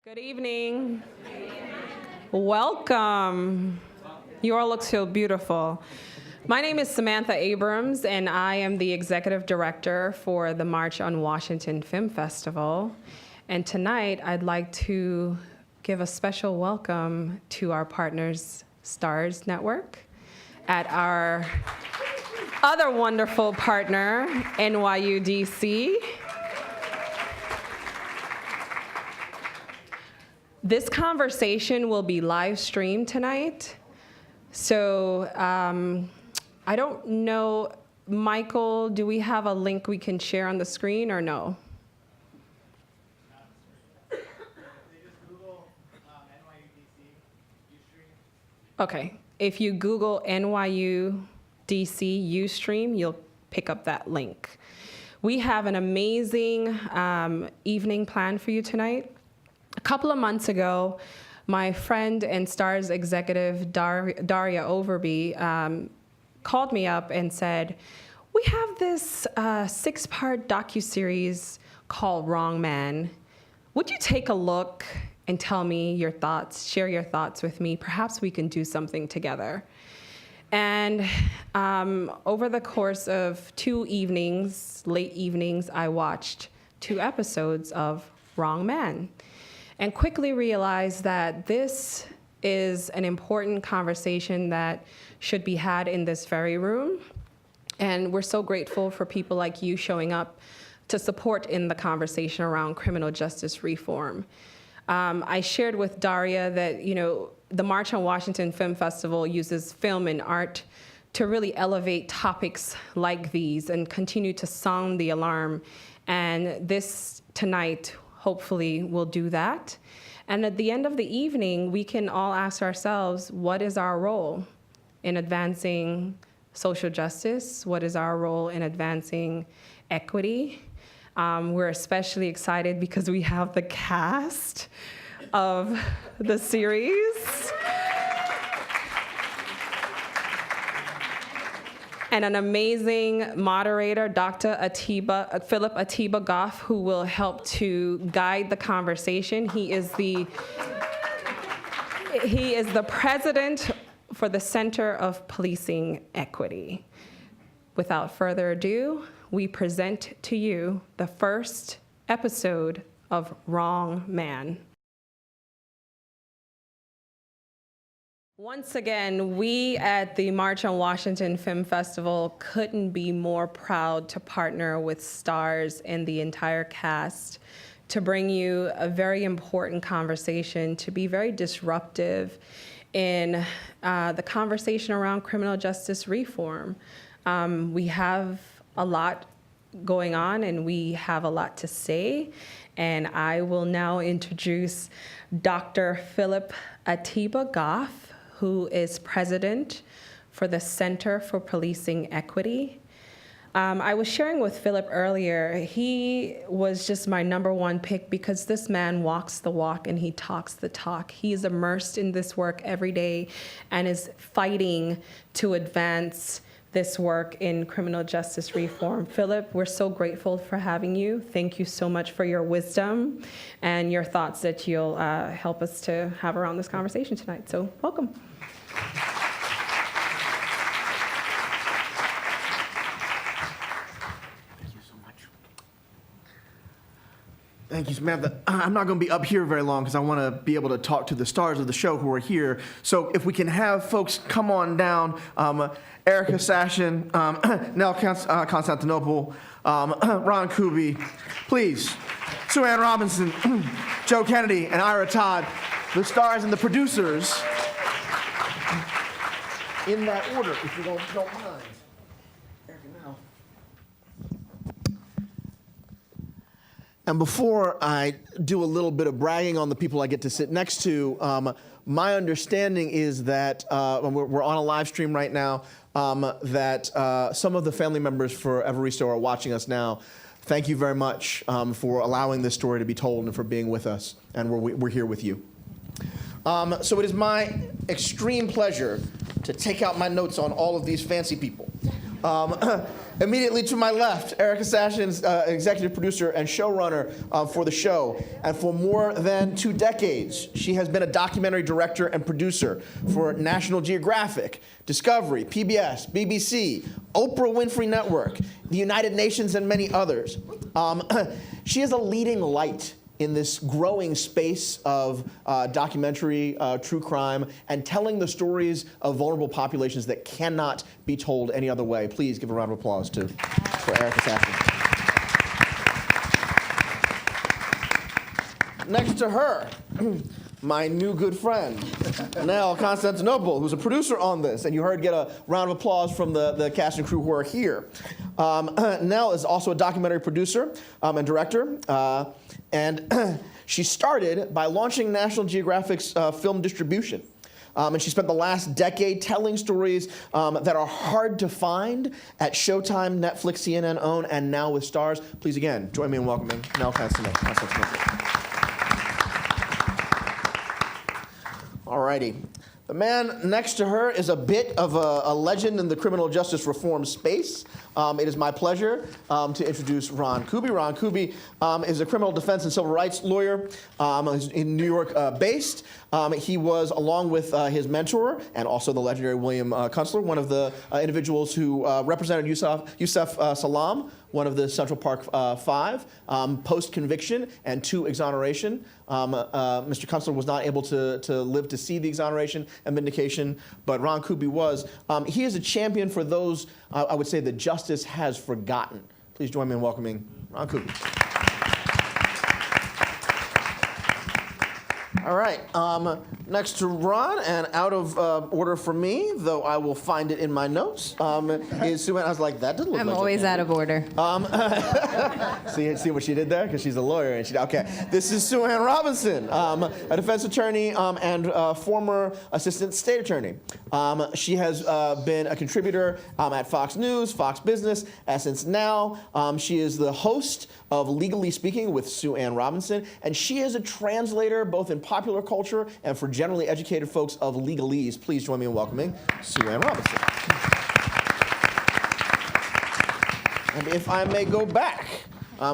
Good evening. Welcome. You all look so beautiful. My name is Samantha Abrams, and I am the executive director for the March on Washington Film Festival. And tonight, I'd like to give a special welcome to our partners, Starz Network, at our other wonderful partner, NYUDC. This conversation will be live streamed tonight. So I don't know, Michael, do we have a link we can share on the screen or no? They just Google NYUDC Ustream. Okay, if you Google NYUDC Ustream, you'll pick up that link. We have an amazing evening planned for you tonight. A couple of months ago, my friend and Starz executive, Daria Overby, called me up and said, we have this 6-part docuseries called Wrong Man. Would you take a look and tell me your thoughts, share your thoughts with me? Perhaps we can do something together. And over the course of 2 evenings, late evenings, I watched 2 episodes of Wrong Man, and quickly realized that this is an important conversation that should be had in this very room. And we're so grateful for people like you showing up to support in the conversation around criminal justice reform. I shared with Daria that, the March on Washington Film Festival uses film and art to really elevate topics like these and continue to sound the alarm. And this tonight, hopefully, will do that. And at the end of the evening, we can all ask ourselves, what is our role in advancing social justice? What is our role in advancing equity? We're especially excited because we have the cast of the series. And an amazing moderator, Dr. Philip Atiba Goff, who will help to guide the conversation. He is the president for the Center of Policing Equity. Without further ado, we present to you the first episode of Wrong Man. Once again, we at the March on Washington Film Festival couldn't be more proud to partner with Starz and the entire cast to bring you a very important conversation, to be very disruptive in the conversation around criminal justice reform. We have a lot going on and we have a lot to say. And I will now introduce Dr. Philip Atiba Goff, who is president for the Center for Policing Equity. I was sharing with Philip earlier, he was just my #1 pick because this man walks the walk and he talks the talk. He is immersed in this work every day and is fighting to advance this work in criminal justice reform. Philip, we're so grateful for having you. Thank you so much for your wisdom and your thoughts that you'll help us to have around this conversation tonight. So welcome. Thank you, Samantha. I'm not going to be up here very long because I want to be able to talk to the stars of the show who are here. So if we can have folks come on down, Erica Sashin, Nell Constantinople, Ron Kuby, please, Sue Ann Robinson, Joe Kennedy, and Ira Todd, the stars and the producers, in that order, if you don't mind. Erica, now. And before I do a little bit of bragging on the people I get to sit next to, my understanding is that, we're on a live stream right now, that some of the family members for Evaristo are watching us now. Thank you very much for allowing this story to be told and for being with us, and we're here with you. So it is my extreme pleasure to take out my notes on all of these fancy people. Immediately to my left, Erica Sashen's executive producer and showrunner for the show. And for more than 2 decades, she has been a documentary director and producer for National Geographic, Discovery, PBS, BBC, Oprah Winfrey Network, the United Nations, and many others. She is a leading light in this growing space of documentary, true crime, and telling the stories of vulnerable populations that cannot be told any other way. Please give a round of applause for Erica Sashen. Next to her, my new good friend, Nell Constantinople, who's a producer on this, and you heard get a round of applause from the cast and crew who are here. Nell is also a documentary producer and director, and she started by launching National Geographic's film distribution. And she spent the last decade telling stories that are hard to find at Showtime, Netflix, CNN, OWN, and now with Starz. Please again, join me in welcoming Nell Constantinople. All righty. The man next to her is a bit of a legend in the criminal justice reform space. It is my pleasure to introduce Ron Kuby. Ron Kuby is a criminal defense and civil rights lawyer in New York based. He was, along with his mentor and also the legendary William Kunstler, one of the individuals who represented Yusef Salam, one of the Central Park Five, post-conviction and to exoneration. Mr. Kunstler was not able to live to see the exoneration and vindication, but Ron Kuby was. He is a champion for those, I would say, that justice has forgotten. Please join me in welcoming Ron Kuby. All right, next to Ron, and out of order for me, though I will find it in my notes, is Sue Ann. I was like, that doesn't look like I'm always out of order. See what she did there? Because she's a lawyer. And okay, this is Sue Ann Robinson, a defense attorney and former assistant state attorney. She has been a contributor at Fox News, Fox Business, Essence Now. She is the host of Legally Speaking with Sue Ann Robinson, and she is a translator both in popular culture and for generally educated folks of legalese. Please join me in welcoming Sue Ann Robinson. And if I may go back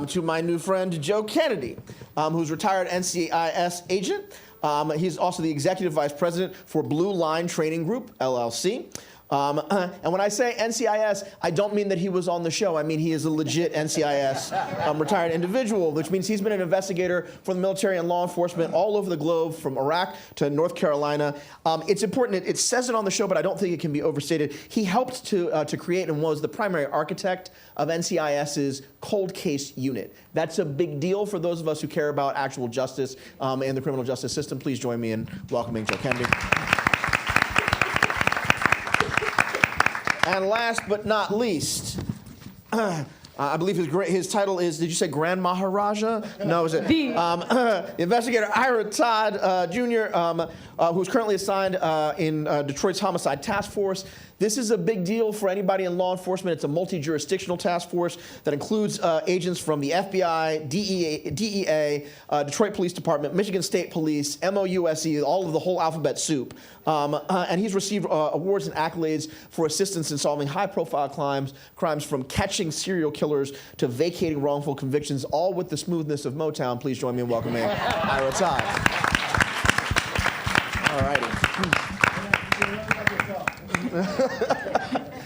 to my new friend Joe Kennedy, who's retired NCIS agent. He's also the executive vice president for Blue Line Training Group, LLC. And when I say NCIS, I don't mean that he was on the show. I mean he is a legit NCIS retired individual, which means he's been an investigator for the military and law enforcement all over the globe, from Iraq to North Carolina. It's important. It says it on the show, but I don't think it can be overstated. He helped to create and was the primary architect of NCIS's cold case unit. That's a big deal for those of us who care about actual justice and the criminal justice system. Please join me in welcoming Joe Kennedy. And last but not least, I believe his title is, did you say Grand Maharaja? No, is it? Investigator Ira Todd Jr., who's currently assigned in Detroit's Homicide Task Force. This is a big deal for anybody in law enforcement. It's a multi-jurisdictional task force that includes agents from the FBI, DEA, Detroit Police Department, Michigan State Police, MOUSE, all of the whole alphabet soup. And he's received awards and accolades for assistance in solving high-profile crimes from catching serial killers to vacating wrongful convictions, all with the smoothness of Motown. Please join me in welcoming Ira Todd. All righty.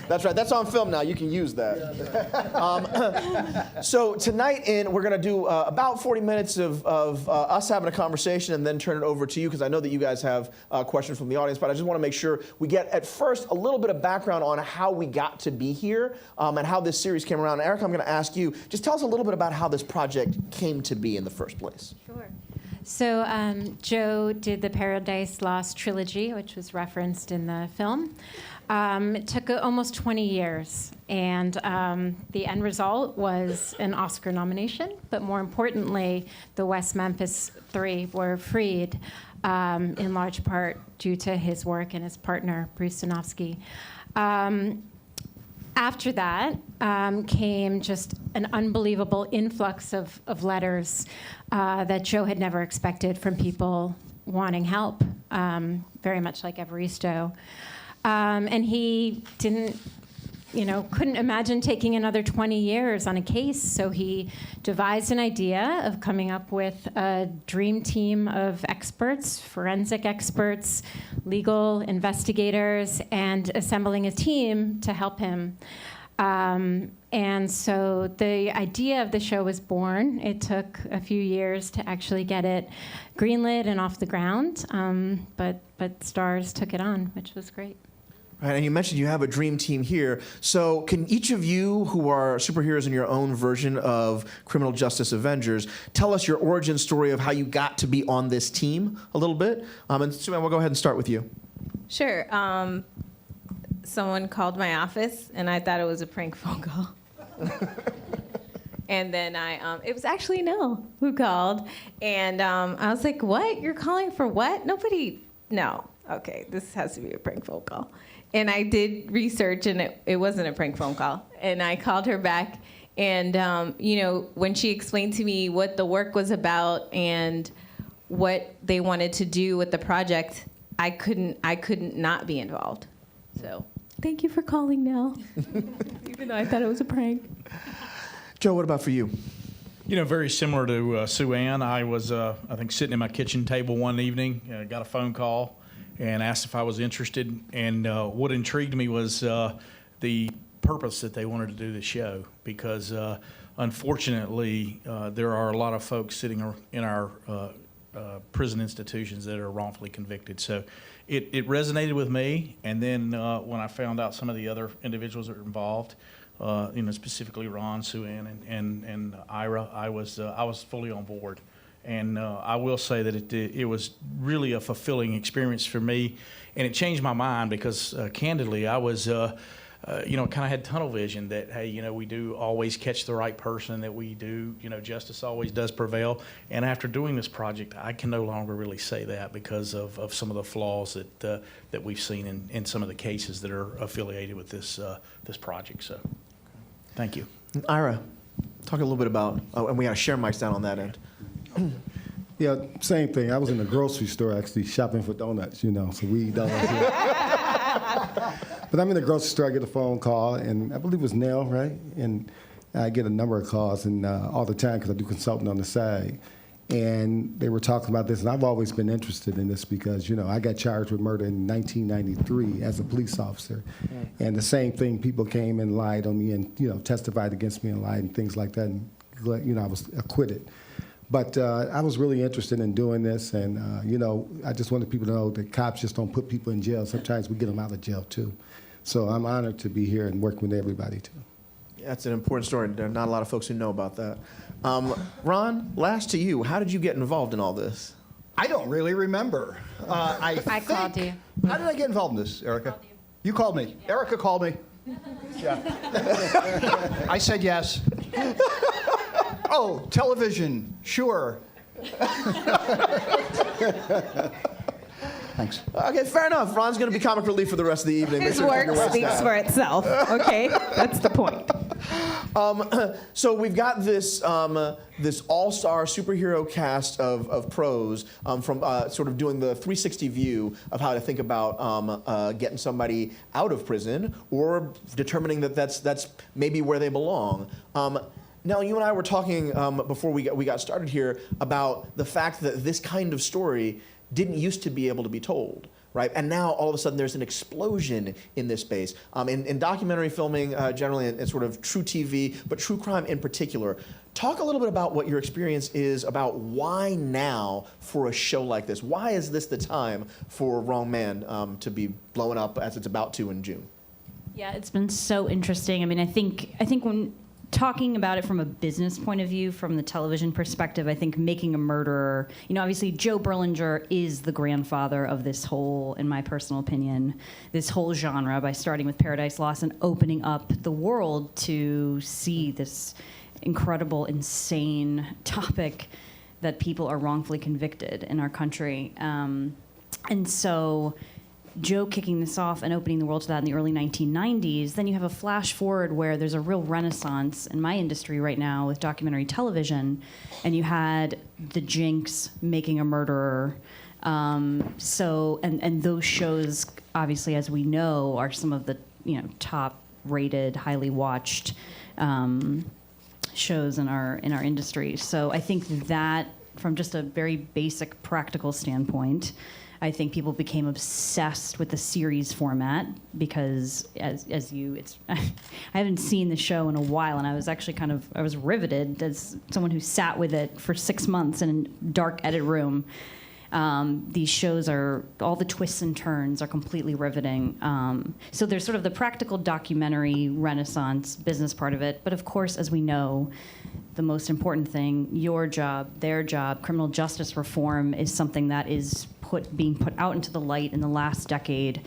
That's right. That's on film now. You can use that. So tonight, we're going to do about 40 minutes of us having a conversation and then turn it over to you, because I know that you guys have questions from the audience. But I just want to make sure we get, at first, a little bit of background on how we got to be here and how this series came around. Eric, I'm going to ask you, just tell us a little bit about how this project came to be in the first place. Sure. So Joe did the Paradise Lost Trilogy, which was referenced in the film. It took almost 20 years, and the end result was an Oscar nomination, but more importantly, the West Memphis Three were freed in large part due to his work and his partner, Bruce Sinofsky. After that came just an unbelievable influx of letters that Joe had never expected from people wanting help, very much like Evaristo. And he didn't couldn't imagine taking another 20 years on a case, so he devised an idea of coming up with a dream team of experts, forensic experts, legal investigators, and assembling a team to help him. And so the idea of the show was born. It took a few years to actually get it greenlit and off the ground, but Starz took it on, which was great. Right, and you mentioned you have a dream team here. So can each of you who are superheroes in your own version of criminal justice Avengers tell us your origin story of how you got to be on this team a little bit? And Sue-Ann, we'll go ahead and start with you. Sure. Someone called my office, and I thought it was a prank phone call. And then it was actually Nell who called. And I was like, what? You're calling for what? No. Okay, this has to be a prank phone call. And I did research, and it wasn't a prank phone call. And I called her back, and when she explained to me what the work was about and what they wanted to do with the project, I couldn't not be involved. So thank you for calling, Nell, even though I thought it was a prank. Joe, what about for you? Very similar to Sue-Ann. I was, I think, sitting at my kitchen table one evening, got a phone call, and asked if I was interested. And what intrigued me was the purpose that they wanted to do the show, because unfortunately, there are a lot of folks sitting in our prison institutions that are wrongfully convicted. So it resonated with me. And then when I found out some of the other individuals that were involved, specifically Ron, Sue-Ann, and Ira, I was fully on board. And I will say that it was really a fulfilling experience for me, and it changed my mind because, candidly, I was, kind of had tunnel vision that, hey, we do always catch the right person, that we do, justice always does prevail. And after doing this project, I can no longer really say that because of some of the flaws that we've seen in some of the cases that are affiliated with this project. So, thank you. Ira, talk a little bit about, and we got to share mics down on that end. Yeah, same thing. I was in the grocery store actually shopping for donuts, so we eat donuts here. But I'm in the grocery store, I get a phone call, and I believe it was Nell, right? And I get a number of calls and all the time because I do consulting on the side. And they were talking about this, and I've always been interested in this because, I got charged with murder in 1993 as a police officer. And the same thing, people came and lied on me and, testified against me and lied and things like that. And, I was acquitted. But I was really interested in doing this, and, I just wanted people to know that cops just don't put people in jail. Sometimes we get them out of jail, too. So I'm honored to be here and working with everybody, too. That's an important story. There are not a lot of folks who know about that. Ron, last to you. How did you get involved in all this? I don't really remember. I called you. How did I get involved in this, Erica? You called me. Yeah. Erica called me. Yeah. I said yes. Oh, television, sure. Thanks. Okay, fair enough. Ron's going to be comic relief for the rest of the evening. His work speaks for itself. Okay, that's the point. So we've got this this all-star superhero cast of pros from sort of doing the 360 view of how to think about getting somebody out of prison or determining that that's maybe where they belong. Now, you and I were talking before we got started here about the fact that this kind of story didn't used to be able to be told, right? And now, all of a sudden, there's an explosion in this space. In documentary filming generally, and sort of true TV, but true crime in particular. Talk a little bit about what your experience is about why now for a show like this? Why is this the time for Wrong Man to be blowing up as it's about to in June? Yeah, it's been so interesting. I mean, I think when talking about it from a business point of view, from the television perspective, I think Making a Murderer, obviously Joe Berlinger is the grandfather of this whole, in my personal opinion, this whole genre by starting with Paradise Lost and opening up the world to see this incredible, insane topic that people are wrongfully convicted in our country. And so Joe kicking this off and opening the world to that in the early 1990s, then you have a flash forward where there's a real renaissance in my industry right now with documentary television, and you had The Jinx, Making a Murderer. And those shows, obviously, as we know, are some of the top rated, highly watched shows in our industry. So I think that from just a very basic practical standpoint, I think people became obsessed with the series format because I haven't seen the show in a while, and I was actually I was riveted as someone who sat with it for 6 months in a dark edit room. These shows all the twists and turns are completely riveting. So there's sort of the practical documentary renaissance business part of it. But of course, as we know, the most important thing, your job, their job, criminal justice reform is something that is being put out into the light in the last decade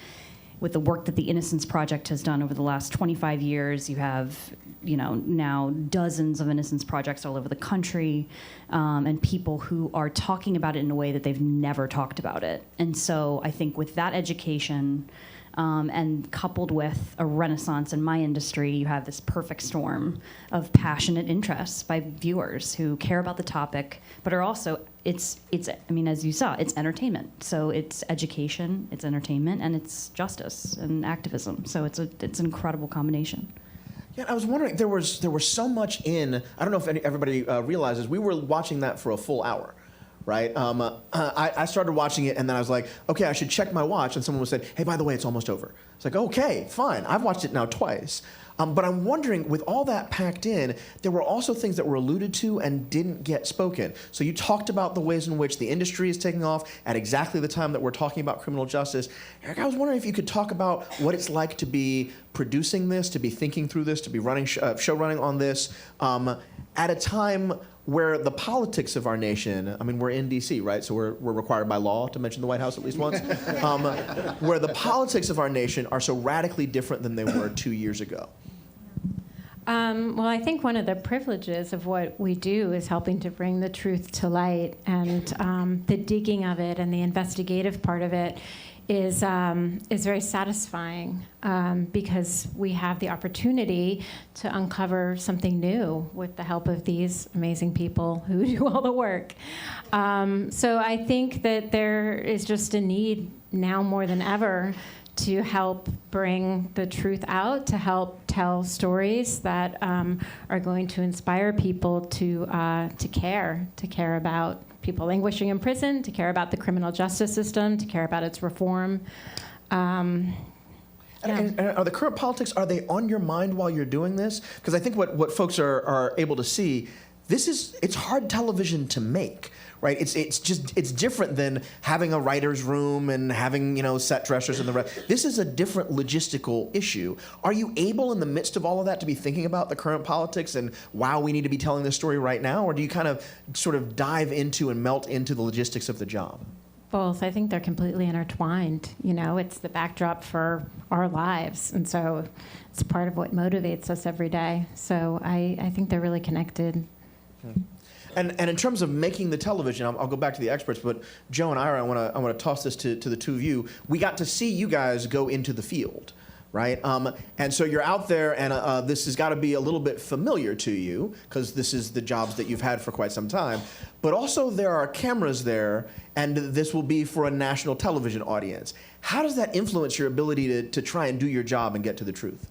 with the work that the Innocence Project has done over the last 25 years. You have, now dozens of Innocence Projects all over the country, and people who are talking about it in a way that they've never talked about it. And so I think with that education, and coupled with a renaissance in my industry, you have this perfect storm of passionate interests by viewers who care about the topic, but are also, as you saw, it's entertainment. So it's education, it's entertainment, and it's justice and activism. So it's an incredible combination. Yeah, I was wondering, there was so much in, I don't know if everybody realizes, we were watching that for a full hour. Right? I started watching it, and then I was like, okay, I should check my watch. And someone was saying, hey, by the way, it's almost over. It's like, okay, fine. I've watched it now twice. But I'm wondering, with all that packed in, there were also things that were alluded to and didn't get spoken. So you talked about the ways in which the industry is taking off at exactly the time that we're talking about criminal justice. Eric, I was wondering if you could talk about what it's like to be producing this, to be thinking through this, to be running show running on this at a time where the politics of our nation, we're in D.C., right? So we're required by law to mention the White House at least once, where the politics of our nation are so radically different than they were 2 years ago. Well, I think one of the privileges of what we do is helping to bring the truth to light, and the digging of it and the investigative part of it is very satisfying because we have the opportunity to uncover something new with the help of these amazing people who do all the work. So I think that there is just a need now more than ever to help bring the truth out, to help tell stories that are going to inspire people to care about people languishing in prison, to care about the criminal justice system, to care about its reform. And are the current politics, are they on your mind while you're doing this? Because I think what folks are able to see, it's hard television to make, right? It's different than having a writer's room and having, set dressers and the rest. This is a different logistical issue. Are you able in the midst of all of that to be thinking about the current politics and, wow, we need to be telling this story right now? Or do you kind of sort of dive into and melt into the logistics of the job? Both. I think they're completely intertwined. It's the backdrop for our lives. And so it's part of what motivates us every day. So I think they're really connected. And in terms of making the television, I'll go back to the experts, but Joe and Ira, I want to toss this to the two of you. We got to see you guys go into the field, right? And so you're out there, and this has got to be a little bit familiar to you because this is the jobs that you've had for quite some time. But also there are cameras there, and this will be for a national television audience. How does that influence your ability to try and do your job and get to the truth?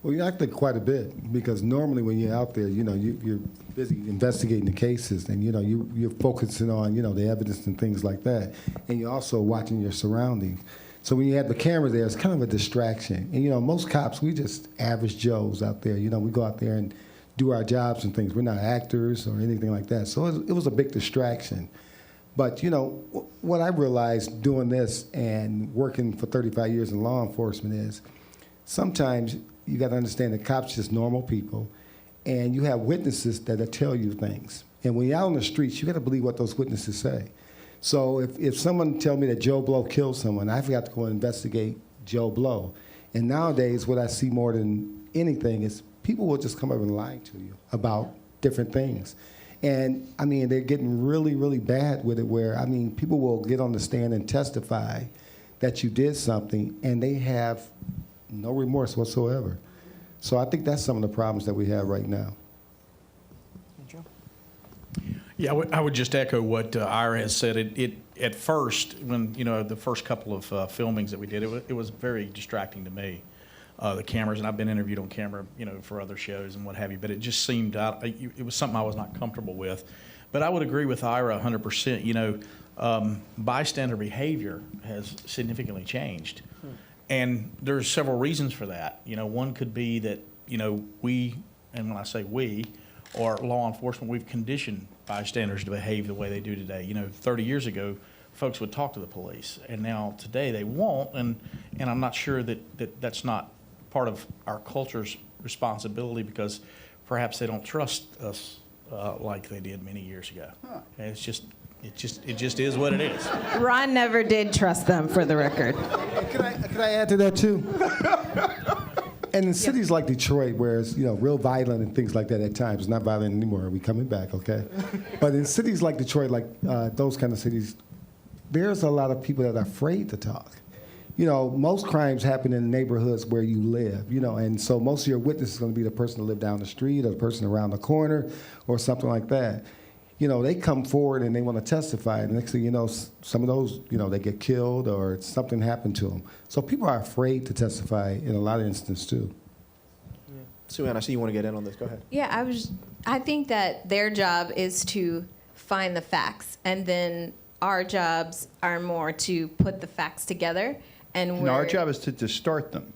Well, you acted quite a bit because normally when you're out there, you're busy investigating the cases, and you're focusing on the evidence and things like that, and you're also watching your surroundings. So when you have the camera there, it's kind of a distraction. And most cops, we just average Joes out there. We go out there and do our jobs and things. We're not actors or anything like that. So it was a big distraction. But what I realized doing this and working for 35 years in law enforcement is sometimes you got to understand that cops are just normal people, and you have witnesses that tell you things. And when you're out on the streets, you got to believe what those witnesses say. So if someone tell me that Joe Blow killed someone, I've got to go investigate Joe Blow. And nowadays, what I see more than anything is people will just come up and lie to you about different things. And they're getting really, really bad with it where, people will get on the stand and testify that you did something, and they have no remorse whatsoever. So I think that's some of the problems that we have right now. Joe? Yeah, I would just echo what Ira has said. at first, when, the first couple of filmings that we did, it was very distracting to me. The cameras, and I've been interviewed on camera, for other shows and what have you, but it just seemed it was something I was not comfortable with. But I would agree with Ira 100%. Bystander behavior has significantly changed. And there's several reasons for that. One could be that, we, and when I say we, or law enforcement, we've conditioned bystanders to behave the way they do today. 30 years ago, folks would talk to the police, and now today they won't, and I'm not sure that's not part of our culture's responsibility, because perhaps they don't trust us like they did many years ago. And it just is what it is. Ron never did trust them, for the record. Can I add to that too? And in cities like Detroit, where it's real violent and things like that at times, it's not violent anymore. We're coming back, okay? But in cities like Detroit, like those kind of cities, there's a lot of people that are afraid to talk. Most crimes happen in neighborhoods where you live, and so most of your witness is going to be the person that live down the street or the person around the corner or something like that. They come forward and they want to testify, and next thing you know, some of those, they get killed or something happened to them. So people are afraid to testify in a lot of instances too. Sue-Ann, I see you want to get in on this. Go ahead. Yeah, I think that their job is to find the facts, and then our jobs are more to put the facts together. And our job is to distort them.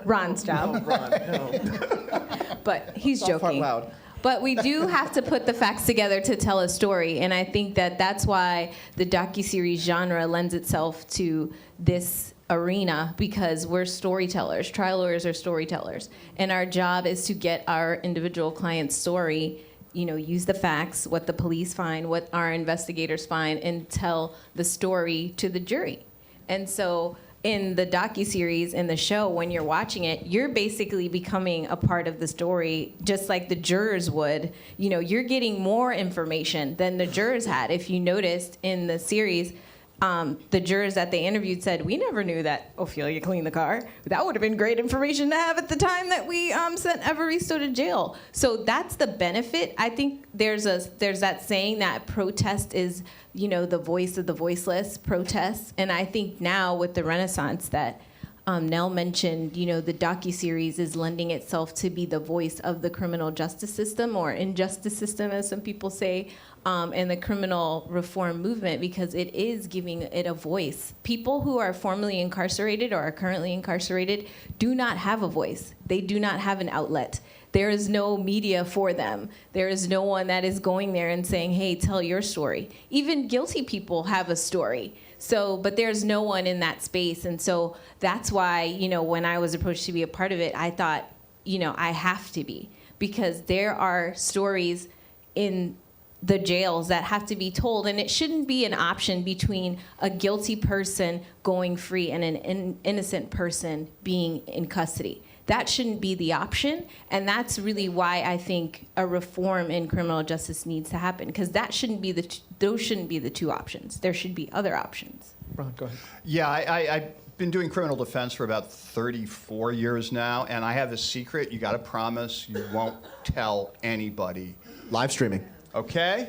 Ron's job. No, Ron, no. But he's Soft part joking. loud. But we do have to put the facts together to tell a story, and I think that that's why the docuseries genre lends itself to this arena, because we're storytellers. Trial lawyers are storytellers, and our job is to get our individual client's story, use the facts, what the police find, what our investigators find, and tell the story to the jury. And so in the docuseries, in the show, when you're watching it, you're basically becoming a part of the story, just like the jurors would. You're getting more information than the jurors had. If you noticed in the series, the jurors that they interviewed said, we never knew that Ophelia cleaned the car. That would have been great information to have at the time that we sent Evaristo to jail. So that's the benefit. I think there's that saying that protest is, the voice of the voiceless, protest. And I think now with the renaissance that Nell mentioned, the docuseries is lending itself to be the voice of the criminal justice system, or injustice system, as some people say, and the criminal reform movement, because it is giving it a voice. People who are formerly incarcerated or are currently incarcerated do not have a voice. They do not have an outlet. There is no media for them. There is no one that is going there and saying, hey, tell your story. Even guilty people have a story. But there's no one in that space. And so that's why, when I was approached to be a part of it, I thought, I have to be, because there are stories in the jails that have to be told, and it shouldn't be an option between a guilty person going free and an innocent person being in custody. That shouldn't be the option, and that's really why I think a reform in criminal justice needs to happen, because those shouldn't be the two options. There should be other options. Ron, go ahead. Yeah, I've been doing criminal defense for about 34 years now, and I have a secret. You got to promise you won't tell anybody. Live streaming. Okay?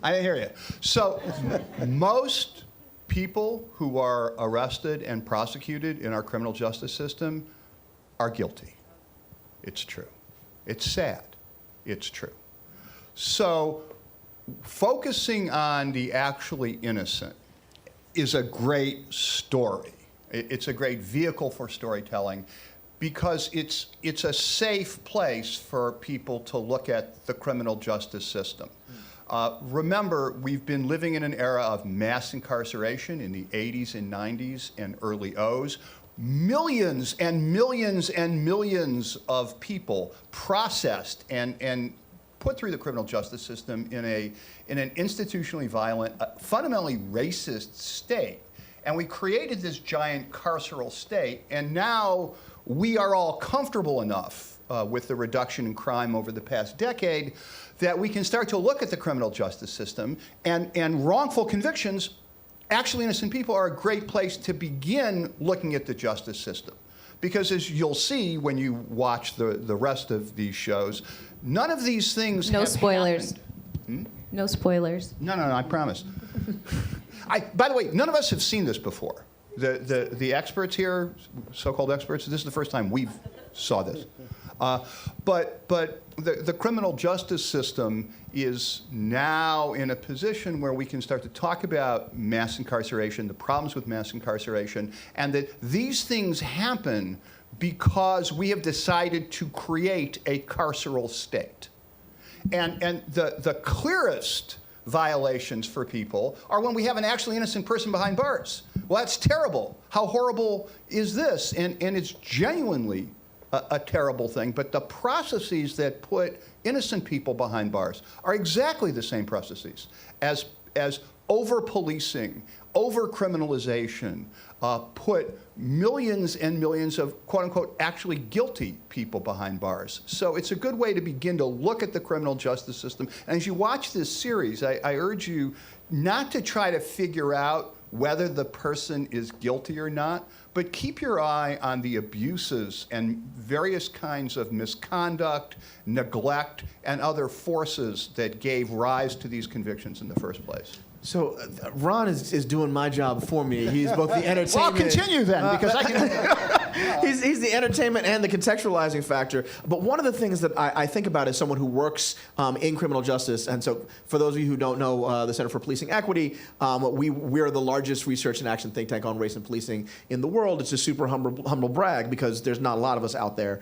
I didn't hear you. So most people who are arrested and prosecuted in our criminal justice system are guilty. It's true. It's sad. It's true. So focusing on the actually innocent is a great story. It's a great vehicle for storytelling, because it's a safe place for people to look at the criminal justice system. Remember, we've been living in an era of mass incarceration in the 80s and 90s and early O's. Millions and millions and millions of people processed and put through the criminal justice system in an institutionally violent, fundamentally racist state. And we created this giant carceral state, and now we are all comfortable enough with the reduction in crime over the past decade that we can start to look at the criminal justice system, and wrongful convictions, actually innocent people, are a great place to begin looking at the justice system. Because as you'll see when you watch the rest of these shows, none of these things No have spoilers. happened. No spoilers. No, I promise. By the way, none of us have seen this before. The experts here, so-called experts, this is the first time we've saw this. But the criminal justice system is now in a position where we can start to talk about mass incarceration, the problems with mass incarceration, and that these things happen because we have decided to create a carceral state. And the clearest violations for people are when we have an actually innocent person behind bars. Well, that's terrible. How horrible is this? And it's genuinely a terrible thing. But the processes that put innocent people behind bars are exactly the same processes as over-policing, over-criminalization, put millions and millions of quote-unquote actually guilty people behind bars. So it's a good way to begin to look at the criminal justice system. And as you watch this series, I urge you not to try to figure out whether the person is guilty or not, but keep your eye on the abuses and various kinds of misconduct, neglect, and other forces that gave rise to these convictions in the first place. So Ron is doing my job for me. He's both the entertainment. Well, I'll continue then, because I can. He's the entertainment and the contextualizing factor. But one of the things that I think about as someone who works in criminal justice, and so for those of you who don't know the Center for Policing Equity, we're the largest research and action think tank on race and policing in the world. It's a super humble brag because there's not a lot of us out there.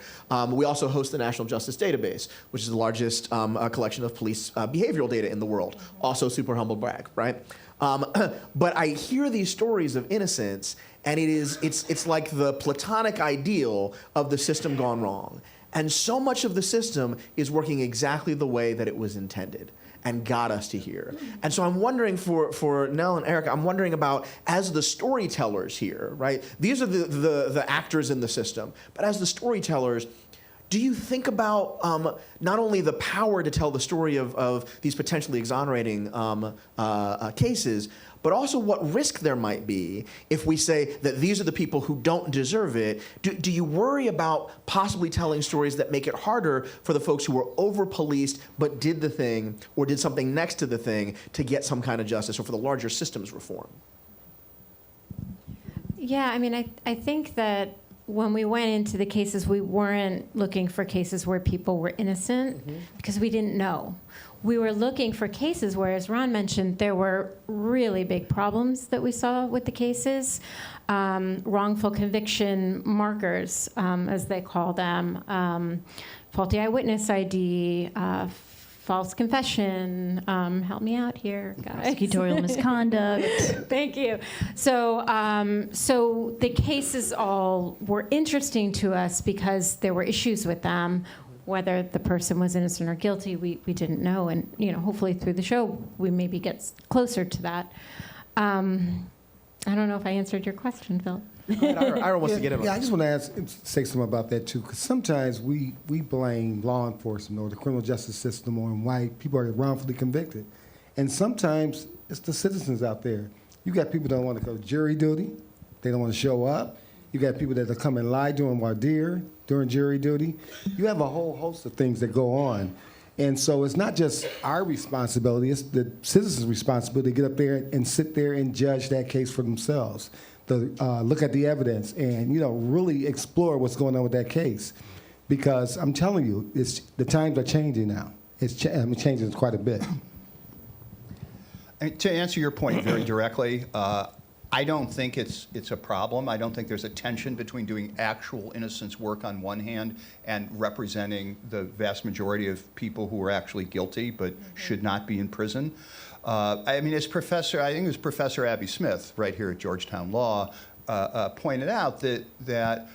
We also host the National Justice Database, which is the largest collection of police behavioral data in the world. Also super humble brag, right? But I hear these stories of innocence, and it's like the platonic ideal of the system gone wrong. And so much of the system is working exactly the way that it was intended and got us to here. And so I'm wondering for Nell and Erica, I'm wondering about, as the storytellers here, right? These are the actors in the system, but as the storytellers, do you think about not only the power to tell the story of these potentially exonerating cases, but also what risk there might be if we say that these are the people who don't deserve it? Do you worry about possibly telling stories that make it harder for the folks who were over-policed but did the thing or did something next to the thing to get some kind of justice, or for the larger systems reform? Yeah, I mean, I think that when we went into the cases, we weren't looking for cases where people were innocent because we didn't know. We were looking for cases where, as Ron mentioned, there were really big problems that we saw with the cases. Wrongful conviction markers, as they call them, faulty eyewitness ID, false confession. Help me out here, guys. Prosecutorial misconduct. Thank you. So the cases all were interesting to us because there were issues with them. Whether the person was innocent or guilty, we didn't know. And hopefully through the show, we maybe get closer to that. I don't know if I answered your question, Phil. Ira wants to get in on I just want to say something about that too, because sometimes we blame law enforcement or the criminal justice system on why people are wrongfully convicted, and sometimes it's the citizens out there. You got people that don't want to go to jury duty, they don't want to show up. You got people that come and lie during voir dire, during jury duty. You have a whole host of things that go on. And so it's not just our responsibility, it's the citizens' responsibility to get up there and sit there and judge that case for themselves, to look at the evidence and really explore what's going on with that case. Because I'm telling you, the times are changing now. It's changing quite a bit. And to answer your point very directly, I don't think it's a problem. I don't think there's a tension between doing actual innocence work on one hand and representing the vast majority of people who are actually guilty but should not be in prison. I mean, as Professor, I think it was Professor Abby Smith right here at Georgetown Law pointed out that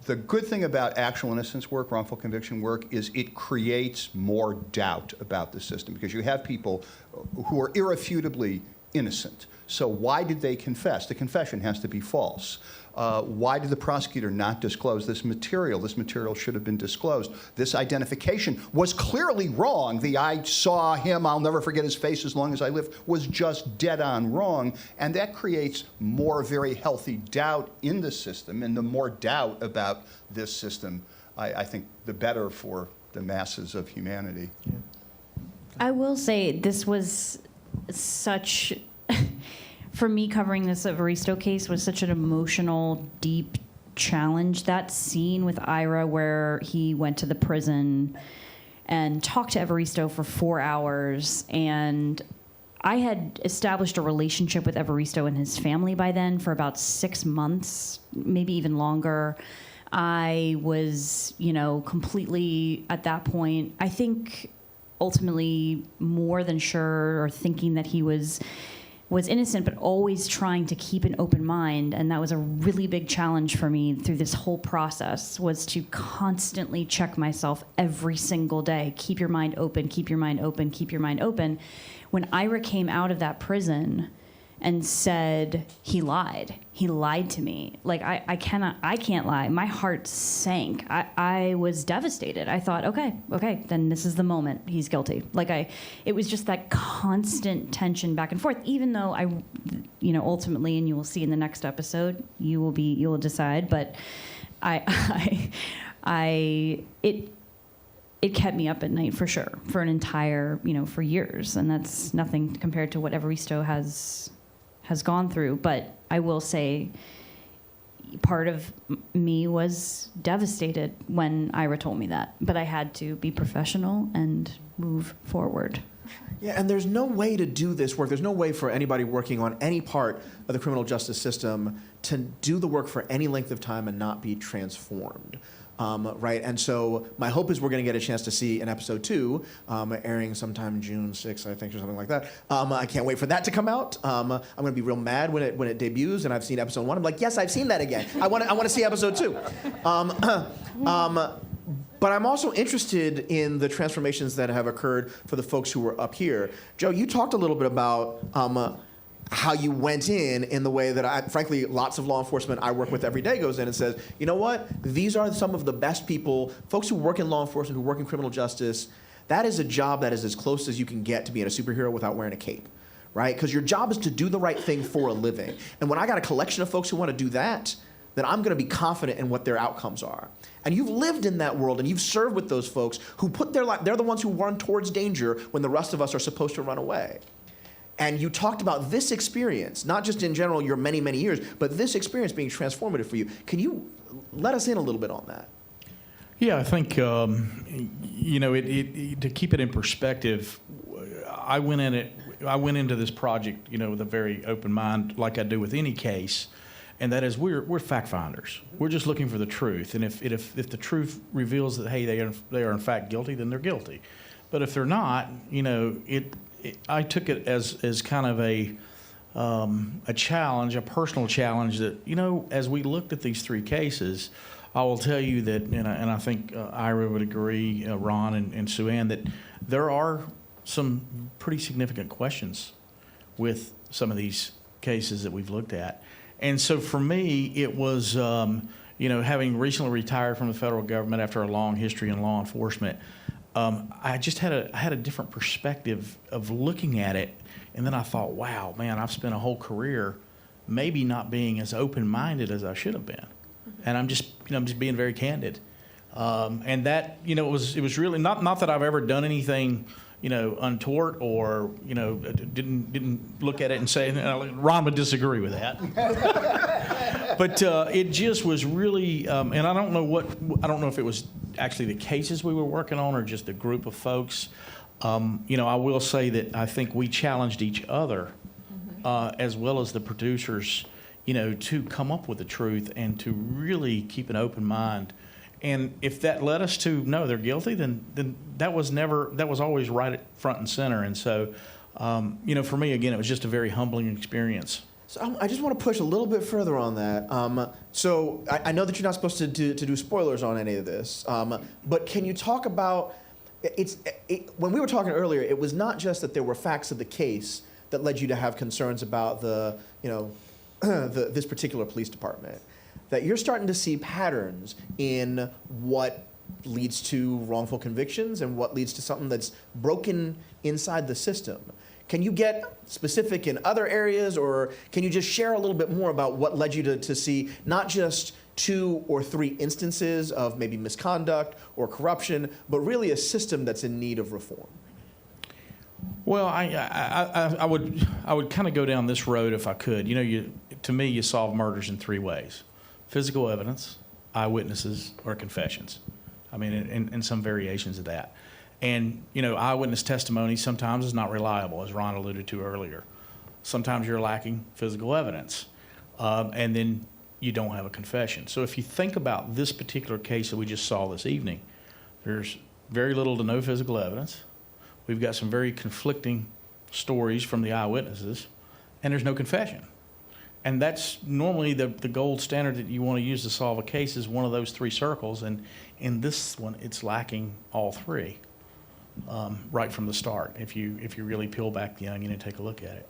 the good thing about actual innocence work, wrongful conviction work, is it creates more doubt about the system because you have people who are irrefutably innocent. So why did they confess? The confession has to be false. Why did the prosecutor not disclose this material? This material should have been disclosed. This identification was clearly wrong. The I saw him, I'll never forget his face as long as I live, was just dead on wrong. And that creates more very healthy doubt in the system. And the more doubt about this system, I think the better for the masses of humanity. I will say this was such for me, covering this Evaristo case was such an emotional, deep challenge. That scene with Ira where he went to the prison and talked to Evaristo for 4 hours, and I had established a relationship with Evaristo and his family by then for about 6 months, maybe even longer. I was, completely at that point, I think ultimately more than sure or thinking that he was innocent, but always trying to keep an open mind. And that was a really big challenge for me through this whole process, was to constantly check myself every single day. Keep your mind open, keep your mind open, keep your mind open. When Ira came out of that prison and said he lied to me. Like, I can't lie. My heart sank. I was devastated. I thought, okay, then this is the moment. He's guilty. It was just that constant tension back and forth, even though ultimately, and you will see in the next episode, you will decide, but it kept me up at night for sure, for an entire, for years. And that's nothing compared to what Evaristo has gone through. But I will say part of me was devastated when Ira told me that. But I had to be professional and move forward. Yeah, and there's no way to do this work. There's no way for anybody working on any part of the criminal justice system to do the work for any length of time and not be transformed. Right, and so my hope is we're going to get a chance to see an episode 2, airing sometime June 6th, I think, or something like that. I can't wait for that to come out. I'm going to be real mad when it debuts, and I've seen episode 1. I'm like, yes, I've seen that again. I want to see episode 2. But I'm also interested in the transformations that have occurred for the folks who were up here. Joe, you talked a little bit about how you went in the way that frankly, lots of law enforcement I work with every day goes in and says, you know what? These are some of the best people, folks who work in law enforcement, who work in criminal justice. That is a job that is as close as you can get to being a superhero without wearing a cape, right? Because your job is to do the right thing for a living. And when I got a collection of folks who want to do that, then I'm going to be confident in what their outcomes are. And you've lived in that world, and you've served with those folks who put their life, they're the ones who run towards danger when the rest of us are supposed to run away. And you talked about this experience, not just in general your many, many years, but this experience being transformative for you. Can you let us in a little bit on that? Yeah, I think, to keep it in perspective, I went into this project, with a very open mind, like I do with any case, and that is we're fact finders. We're just looking for the truth, and if the truth reveals that, hey, they are in fact guilty, then they're guilty. But if they're not, I took it as kind of a challenge, a personal challenge that, as we looked at these 3 cases, I will tell you that, and I think Ira would agree, Ron and Sue Ann, that there are some pretty significant questions with some of these cases that we've looked at. And so for me, it was, having recently retired from the federal government after a long history in law enforcement, I just had a different perspective of looking at it, and then I thought, wow, man, I've spent a whole career maybe not being as open-minded as I should have been, and I'm just being very candid, and that it was really not that I've ever done anything untoward or didn't look at it and say, Ron would disagree with that. But it just was really, and I don't know if it was actually the cases we were working on or just a group of folks. I will say that I think we challenged each other as well as the producers, to come up with the truth and to really keep an open mind. And if that led us to no, they're guilty, then that was always right at front and center. And so, for me, again, it was just a very humbling experience. So I just want to push a little bit further on that. So I know that you're not supposed to do spoilers on any of this, but can you talk about when we were talking earlier, it was not just that there were facts of the case that led you to have concerns about this particular police department, that you're starting to see patterns in what leads to wrongful convictions and what leads to something that's broken inside the system. Can you get specific in other areas, or can you just share a little bit more about what led you to see not just 2 or 3 instances of maybe misconduct or corruption, but really a system that's in need of reform? Well, I would kind of go down this road if I could. To me, you solve murders in three ways: physical evidence, eyewitnesses, or confessions. I mean, and some variations of that. And, eyewitness testimony sometimes is not reliable, as Ron alluded to earlier. Sometimes you're lacking physical evidence, and then you don't have a confession. So if you think about this particular case that we just saw this evening, there's very little to no physical evidence. We've got some very conflicting stories from the eyewitnesses, and there's no confession. And that's normally the gold standard that you want to use to solve a case is one of those three circles. And in this one, it's lacking all three right from the start, if you really peel back the onion and take a look at it.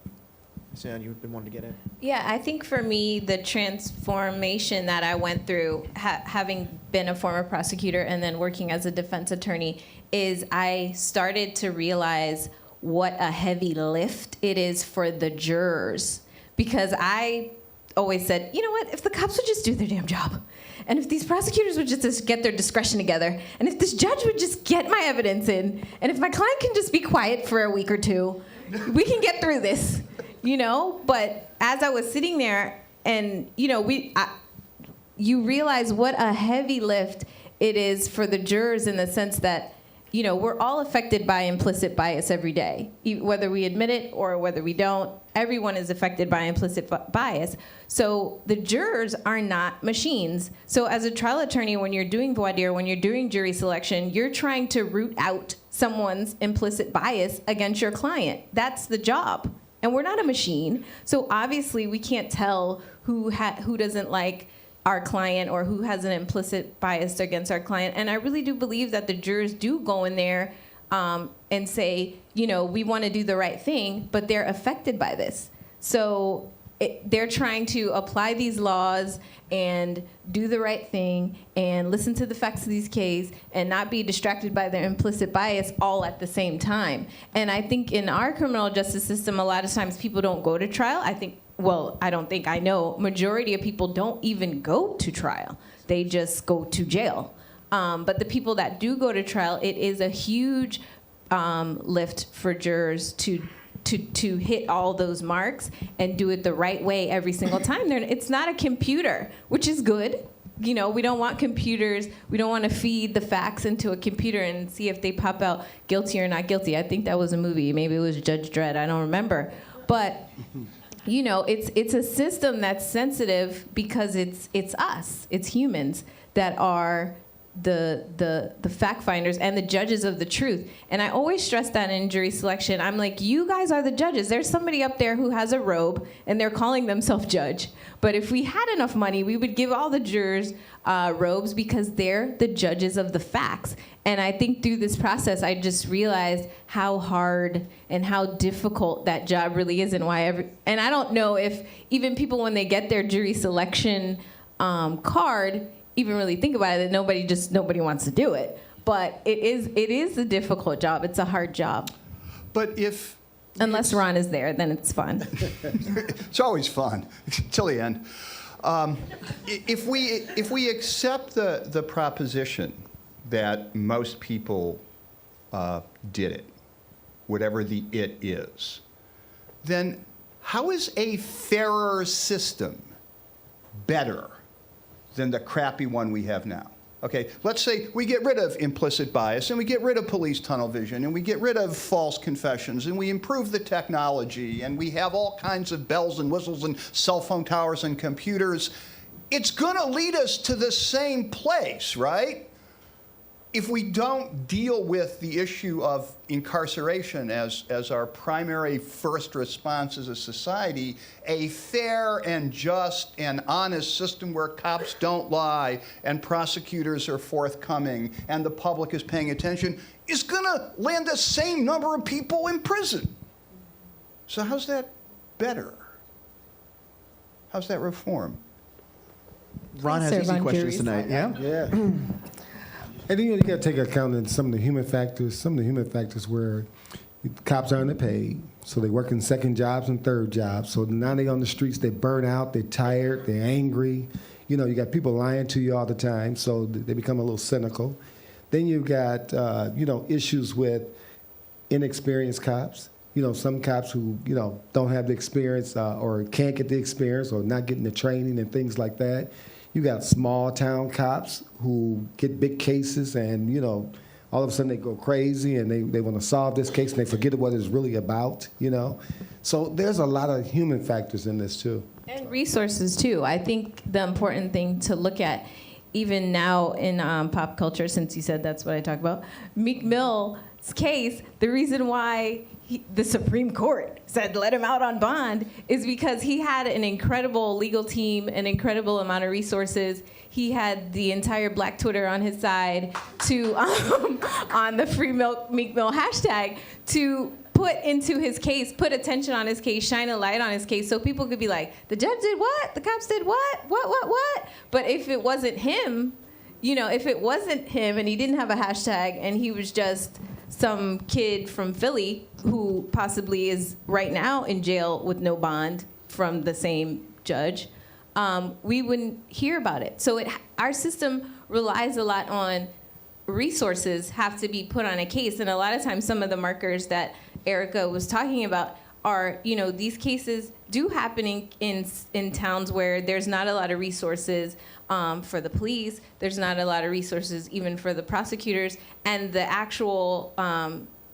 Sam, you've been wanting to get in. Yeah, I think for me, the transformation that I went through, having been a former prosecutor and then working as a defense attorney, is I started to realize what a heavy lift it is for the jurors. Because I always said, you know what, if the cops would just do their damn job, and if these prosecutors would just get their discretion together, and if this judge would just get my evidence in, and if my client can just be quiet for a week or two, we can get through this. But as I was sitting there and, you realize what a heavy lift it is for the jurors in the sense that, we're all affected by implicit bias every day. Whether we admit it or whether we don't, everyone is affected by implicit bias. So the jurors are not machines. So as a trial attorney, when you're doing voir dire, when you're doing jury selection, you're trying to root out someone's implicit bias against your client. That's the job. And we're not a machine, so obviously we can't tell who doesn't like our client or who has an implicit bias against our client. And I really do believe that the jurors do go in there and say, we want to do the right thing, but they're affected by this. So they're trying to apply these laws and do the right thing and listen to the facts of these cases and not be distracted by their implicit bias all at the same time. And I think in our criminal justice system, a lot of times people don't go to trial. I know majority of people don't even go to trial. They just go to jail. But the people that do go to trial, it is a huge lift for jurors to hit all those marks and do it the right way every single time. It's not a computer, which is good. We don't want computers. We don't want to feed the facts into a computer and see if they pop out guilty or not guilty. I think that was a movie. Maybe it was Judge Dredd. I don't remember. But it's a system that's sensitive because it's us. It's humans that are the fact finders and the judges of the truth. And I always stress that in jury selection. I'm like, you guys are the judges. There's somebody up there who has a robe and they're calling themselves judge. But if we had enough money, we would give all the jurors robes because they're the judges of the facts. And I think through this process, I just realized how hard and how difficult that job really is and and I don't know if even people when they get their jury selection card even really think about it, that nobody wants to do it. But it is a difficult job. It's a hard job. But unless Ron is there, then it's fun. It's always fun till the end. If we accept the proposition that most people did it, whatever the it is, then how is a fairer system better than the crappy one we have now? Okay, let's say we get rid of implicit bias and we get rid of police tunnel vision and we get rid of false confessions and we improve the technology and we have all kinds of bells and whistles and cell phone towers and computers. It's gonna lead us to the same place, right? If we don't deal with the issue of incarceration as our primary first response as a society, a fair and just and honest system where cops don't lie and prosecutors are forthcoming and the public is paying attention is gonna land the same number of people in prison. So how's that better? How's that reform? Ron has easy questions tonight. Yeah? And then you got to take account of some of the human factors where cops aren't paid, so they work in second jobs and third jobs. So now they're on the streets, they burn out, they're tired, they're angry. You got people lying to you all the time, so they become a little cynical. Then you've got, issues with inexperienced cops. You know, some cops who, you know, don't have the experience or can't get the experience or not getting the training and things like that. You got small town cops who get big cases and, you know, all of a sudden they go crazy and they want to solve this case and they forget what it's really about, you know. So there's a lot of human factors in this too. And resources too. I think the important thing to look at, even now in pop culture, since you said that's what I talk about, Meek Mill's case, the reason why the Supreme Court said let him out on bond is because he had an incredible legal team, an incredible amount of resources. He had the entire Black Twitter on his side to on the Free Meek Mill hashtag to put into his case, put attention on his case, shine a light on his case, so people could be like, the judge did what? The cops did what? What? But if it wasn't him, you know, if it wasn't him and he didn't have a hashtag and he was just some kid from Philly who possibly is right now in jail with no bond from the same judge, we wouldn't hear about it. So our system relies a lot on resources have to be put on a case. And a lot of times some of the markers that Erica was talking about are, you know, these cases do happen in towns where there's not a lot of resources for the police. There's not a lot of resources even for the prosecutors. And the actual,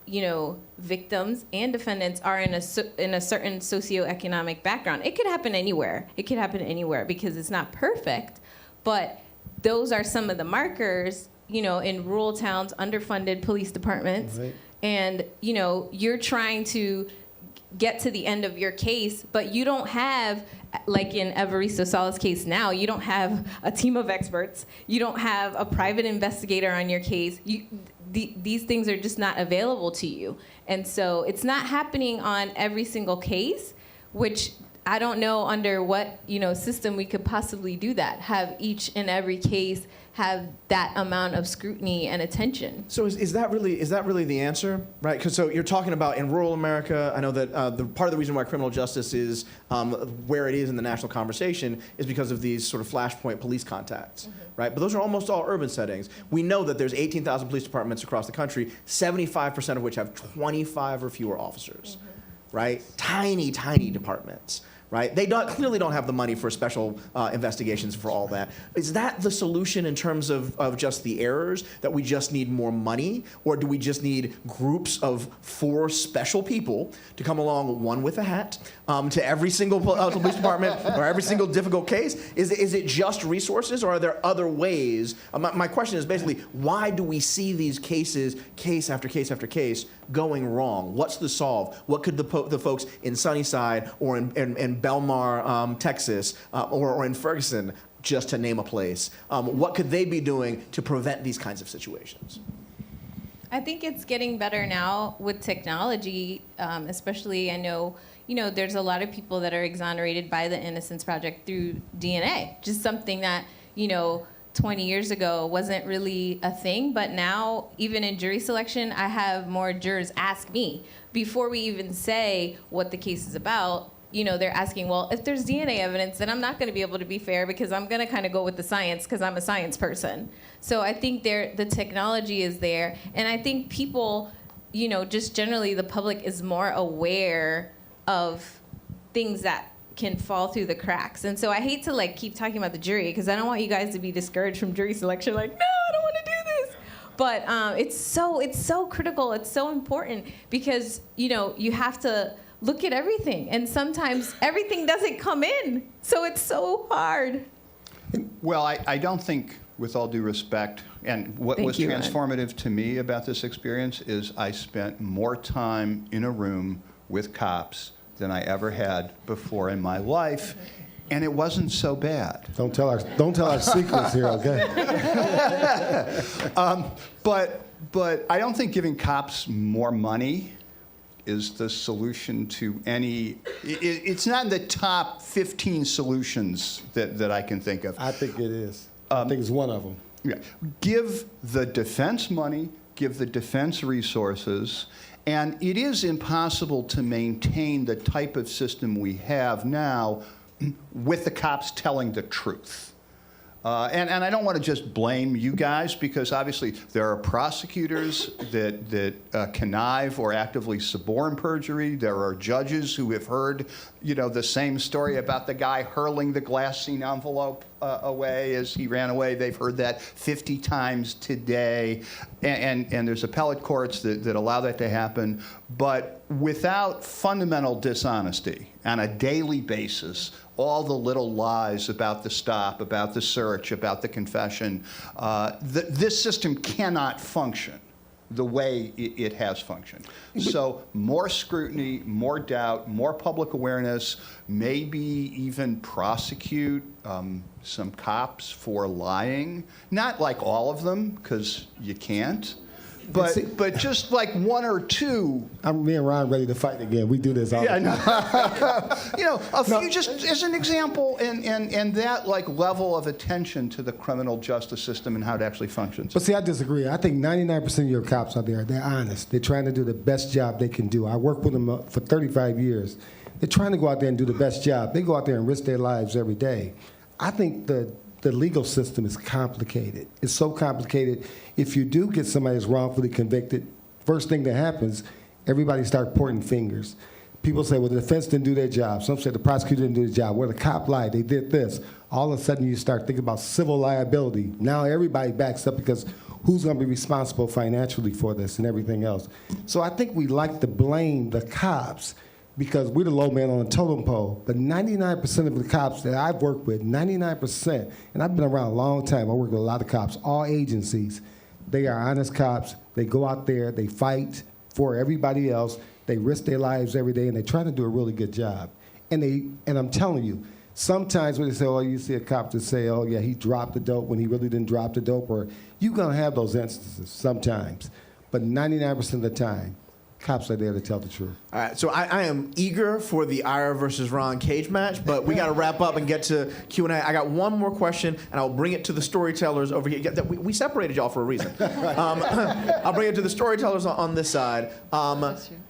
you know, victims and defendants are in a certain socioeconomic background. It could happen anywhere. It could happen anywhere because it's not perfect. But those are some of the markers, you know, in rural towns, underfunded police departments. Right. And, you know, you're trying to get to the end of your case, but you don't have, like in Evaristo Sala's case now, you don't have a team of experts. You don't have a private investigator on your case. These things are just not available to you. And so it's not happening on every single case, which I don't know under what, you know, system we could possibly do that, have each and every case have that amount of scrutiny and attention. So is that really the answer, right? Because so you're talking about in rural America. I know that the part of the reason why criminal justice is where it is in the national conversation is because of these sort of flashpoint police contacts, right? But those are almost all urban settings. We know that there's 18,000 police departments across the country, 75% of which have 25 or fewer officers, right? Tiny, tiny departments. Right? They clearly don't have the money for special investigations for all that. Is that the solution in terms of just the errors, that we just need more money? Or do we just need groups of 4 special people to come along, one with a hat, to every single police department or every single difficult case? Is it just resources, or are there other ways? My question is basically, why do we see these cases, case after case after case, going wrong? What's the solve? What could the folks in Sunnyside or in Belmar, Texas, or in Ferguson, just to name a place, what could they be doing to prevent these kinds of situations? I think it's getting better now with technology, especially I know, you know, there's a lot of people that are exonerated by the Innocence Project through DNA, just something that, you know, 20 years ago wasn't really a thing, but now even in jury selection, I have more jurors ask me before we even say what the case is about. You know, they're asking, well, if there's DNA evidence, then I'm not going to be able to be fair because I'm going to kind of go with the science because I'm a science person. So I think the technology is there, and I think people, you know, just generally the public is more aware of things that can fall through the cracks. And so I hate to like keep talking about the jury because I don't want you guys to be discouraged from jury selection, like, no, I don't want to do this. But it's so critical, it's so important because, you know, you have to look at everything, and sometimes everything doesn't come in, so it's so hard. Well, I don't think, with all due respect, and what was transformative to me about this experience is I spent more time in a room with cops than I ever had before in my life, and it wasn't so bad. Don't tell our secrets here, okay? But I don't think giving cops more money is the solution to any. It's not in the top 15 solutions that I can think of. I think it is. I think it's one of them. Yeah. Give the defense money, give the defense resources, and it is impossible to maintain the type of system we have now with the cops telling the truth. And I don't want to just blame you guys, because obviously there are prosecutors that connive or actively suborn perjury. There are judges who have heard, the same story about the guy hurling the glassine envelope away as he ran away. They've heard that 50 times today. And there's appellate courts that allow that to happen. But without fundamental dishonesty on a daily basis, all the little lies about the stop, about the search, about the confession, this system cannot function the way it has functioned. So more scrutiny, more doubt, more public awareness, maybe even prosecute some cops for lying. Not like all of them, because you can't. But just like one or two. Me and Ron ready to fight again. We do this all the time. Few just as an example, and that level of attention to the criminal justice system and how it actually functions. But see, I disagree. I think 99% of your cops out there, they're honest. They're trying to do the best job they can do. I worked with them for 35 years. They're trying to go out there and do the best job. They go out there and risk their lives every day. I think the legal system is complicated. It's so complicated. If you do get somebody that's wrongfully convicted, first thing that happens, everybody start pointing fingers. People say, well, the defense didn't do their job. Some say the prosecutor didn't do their job. Well, the cop lied. They did this. All of a sudden, you start thinking about civil liability. Now everybody backs up because who's going to be responsible financially for this and everything else? So I think we like to blame the cops because we're the low man on the totem pole. But 99% of the cops that I've worked with, 99%, and I've been around a long time, I work with a lot of cops, all agencies, they are honest cops. They go out there, they fight for everybody else, they risk their lives every day, and they try to do a really good job. And I'm telling you, sometimes when they say, oh, you see a cop that say, oh, yeah, he dropped the dope when he really didn't drop the dope, or you're going to have those instances sometimes. But 99% of the time, cops are there to tell the truth. All right, so I am eager for the Ira versus Ron cage match, but we got to wrap up and get to Q&A. I got one more question, and I'll bring it to the storytellers over here. We separated y'all for a reason. I'll bring it to the storytellers on this side.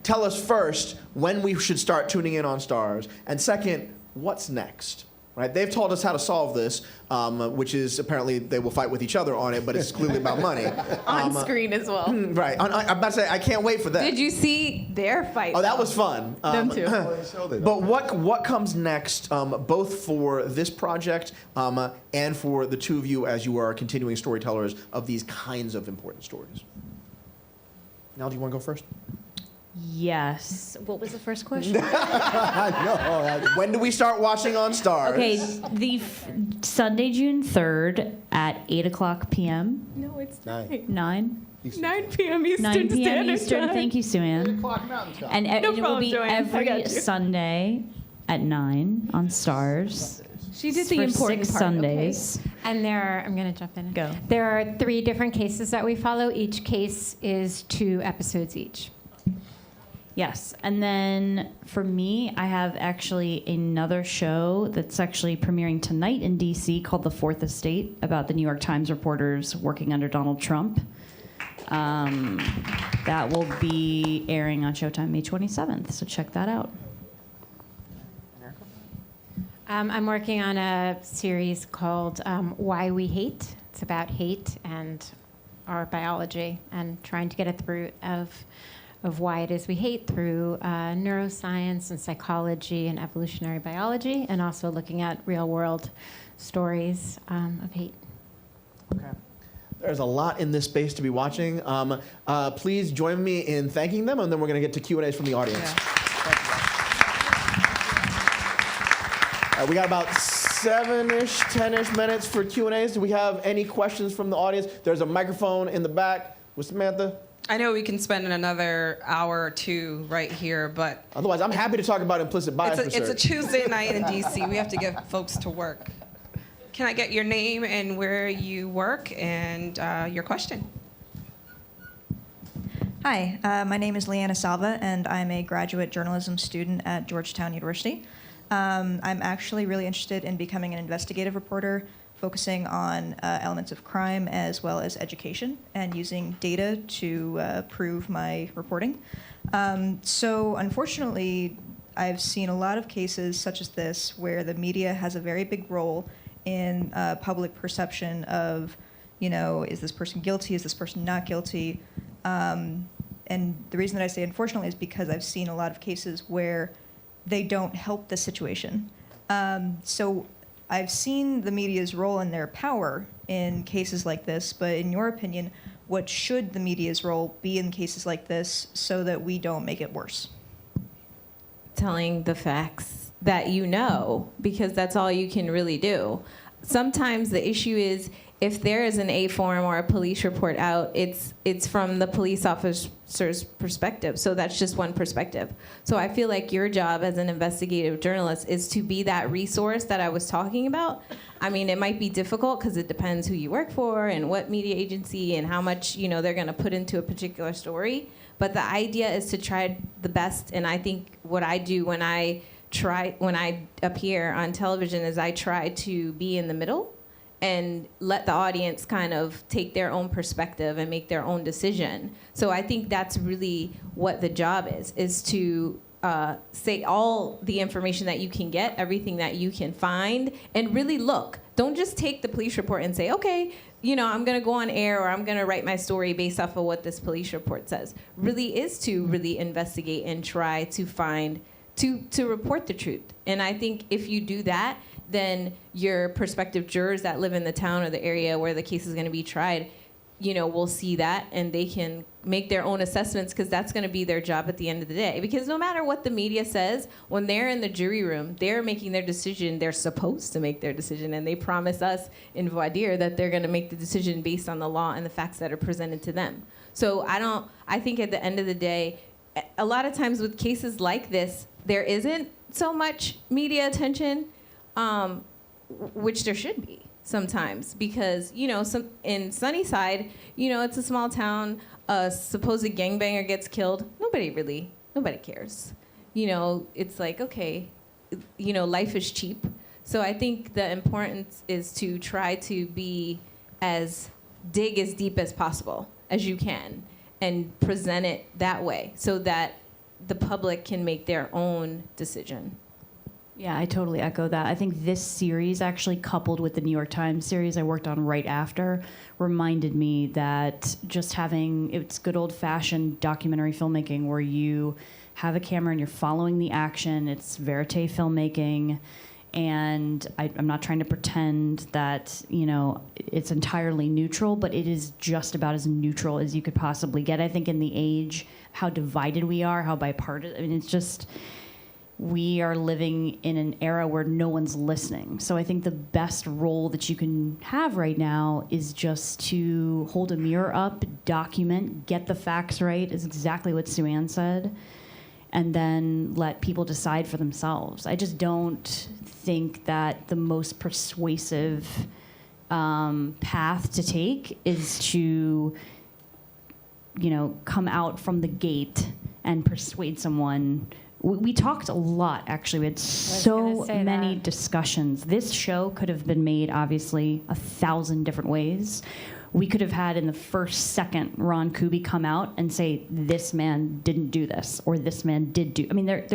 Tell us first when we should start tuning in on Starz, and second, what's next? Right? They've told us how to solve this, which is apparently they will fight with each other on it, but it's clearly about money. On screen as well. Right. I'm about to say, I can't wait for that. Did you see their fight? Oh, that was fun. Them too. But what comes next, both for this project and for the two of you as you are continuing storytellers of these kinds of important stories? Now, do you want to go first? Yes. What was the first question? I know. When do we start watching on Starz? Okay, Sunday, June 3rd at 8 o'clock p.m. No, it's 9. 9? 9 p.m. Eastern 9 p.m. Standard Eastern. Time. Thank you, Sue-Ann. And it will problem, be Joanne. I got every you. Sunday at 9 on Starz. She did the for important 6 part, Sundays. Okay? And I'm going to jump in. Go. There are 3 different cases that we follow. Each case is 2 episodes each. Yes, and then for me, I have actually another show that's actually premiering tonight in D.C. called The Fourth Estate, about the New York Times reporters working under Donald Trump. That will be airing on Showtime May 27th, so check that out. I'm working on a series called Why We Hate. It's about hate and our biology and trying to get at the root of why it is we hate through neuroscience and psychology and evolutionary biology, and also looking at real-world stories of hate. Okay. There's a lot in this space to be watching. Please join me in thanking them, and then we're going to get to Q&As from the audience. We got about 7-ish, 10-ish minutes for Q&As. Do we have any questions from the audience? There's a microphone in the back with Samantha. I know we can spend another hour or 2 right here, but Otherwise, I'm happy to talk about implicit bias research. it's a Tuesday night in DC. We have to get folks to work. Can I get your name and where you work and your question? Hi, my name is Liana Sava, and I'm a graduate journalism student at Georgetown University. I'm actually really interested in becoming an investigative reporter, focusing on elements of crime as well as education and using data to prove my reporting. So unfortunately, I've seen a lot of cases such as this where the media has a very big role in public perception of, you know, is this person guilty? Is this person not guilty? And the reason that I say unfortunately is because I've seen a lot of cases where they don't help the situation. So I've seen the media's role and their power in cases like this, but in your opinion, what should the media's role be in cases like this so that we don't make it worse? Telling the facts that you know, because that's all you can really do. Sometimes the issue is if there is an A form or a police report out, it's from the police officer's perspective. So that's just one perspective. So I feel like your job as an investigative journalist is to be that resource that I was talking about. I mean, it might be difficult because it depends who you work for and what media agency and how much, you know, they're going to put into a particular story. But the idea is to try the best. And I think what I do when I appear on television is I try to be in the middle and let the audience kind of take their own perspective and make their own decision. So I think that's really what the job is to say all the information that you can get, everything that you can find, and really look. Don't just take the police report and say, okay, you know, I'm going to go on air or I'm going to write my story based off of what this police report says. Really is to really investigate and try to find, to report the truth. And I think if you do that, then your prospective jurors that live in the town or the area where the case is going to be tried, you know, will see that and they can make their own assessments because that's going to be their job at the end of the day. Because no matter what the media says, when they're in the jury room, they're making their decision. They're supposed to make their decision, and they promise us in voir dire that they're going to make the decision based on the law and the facts that are presented to them. So I think at the end of the day, a lot of times with cases like this, there isn't so much media attention, which there should be sometimes, because, you know, in Sunnyside, you know, it's a small town, a supposed gangbanger gets killed, nobody cares. You know, it's like, okay, you know, life is cheap. So I think the importance is to try to dig as deep as possible as you can and present it that way so that the public can make their own decision. Yeah, I totally echo that. I think this series, actually coupled with the New York Times series I worked on right after, reminded me that just having, it's good old-fashioned documentary filmmaking where you have a camera and you're following the action. It's verité filmmaking. And I'm not trying to pretend that, you know, it's entirely neutral, but it is just about as neutral as you could possibly get. I think in the age, how divided we are, how bipartisan, I mean, it's just, we are living in an era where no one's listening. So I think the best role that you can have right now is just to hold a mirror up, document, get the facts right, is exactly what Sue Ann said, and then let people decide for themselves. I just don't think that the most persuasive path to take is to, you know, come out from the gate and persuade someone. We talked a lot, actually. We had so many discussions. This show could have been made, obviously, 1,000 different ways. We could have had, in the first second, Ron Kuby come out and say, this man didn't do this, or this man did do. I mean, there